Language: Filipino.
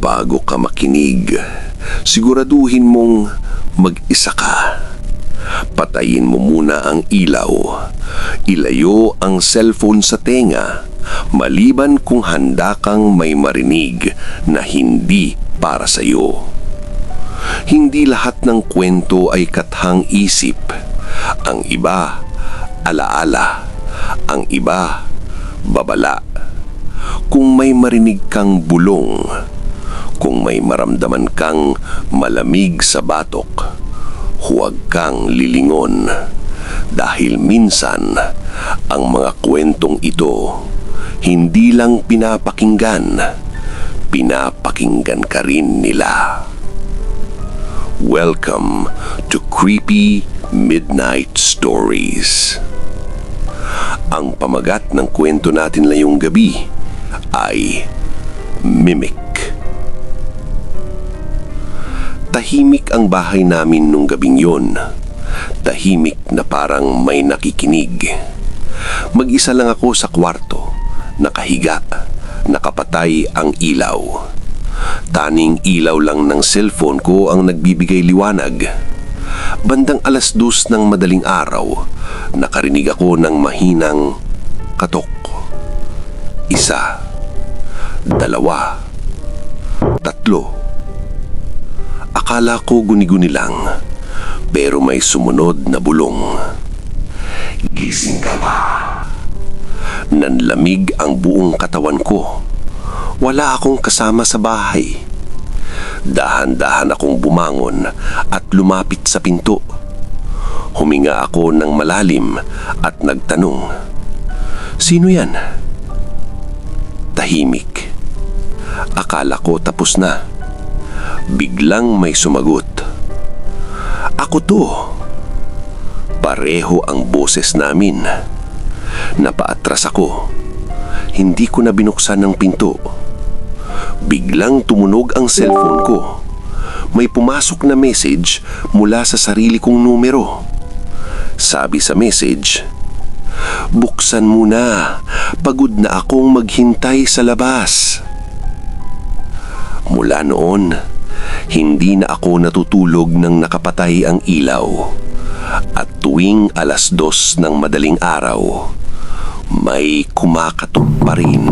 Bago ka makinig, siguraduhin mong mag-isa ka. Patayin mo muna ang ilaw. Ilayo ang cellphone sa tenga, maliban kung handa kang may marinig na hindi para sa iyo. Hindi lahat ng kwento ay kathang isip. Ang iba, alaala. Ang iba, babala. Kung may marinig kang bulong, kung may maramdaman kang malamig sa batok, huwag kang lilingon. Dahil minsan, ang mga kwentong ito, hindi lang pinapakinggan, pinapakinggan ka rin nila. Welcome to Creepy Midnight Stories. Ang pamagat ng kwento natin ngayong gabi ay Mimic. Tahimik ang bahay namin nung gabing yon. Tahimik na parang may nakikinig. Mag-isa lang ako sa kwarto, nakahiga, nakapatay ang ilaw. Taning ilaw lang ng cellphone ko ang nagbibigay liwanag. Bandang 2:00 ng madaling araw, nakarinig ako ng mahinang katok. 1, 2, 3. Akala ko guni-guni lang, pero may sumunod na bulong. Gising ka ba? Nanlamig ang buong katawan ko. Wala akong kasama sa bahay. Dahan-dahan akong bumangon at lumapit sa pinto. Huminga ako ng malalim at nagtanong, "Sino yan?" Tahimik. Akala ko tapos na. Biglang may sumagot, "Ako to." Pareho ang boses namin. Napaatras ako. Hindi ko na binuksan ang pinto. Biglang tumunog ang cellphone ko. May pumasok na message mula sa sarili kong numero. Sabi sa message, "Buksan mo na. Pagod na akong maghintay sa labas." Mula noon, hindi na ako natutulog nang nakapatay ang ilaw. At tuwing 2:00 ng madaling araw, may kumakatok pa rin.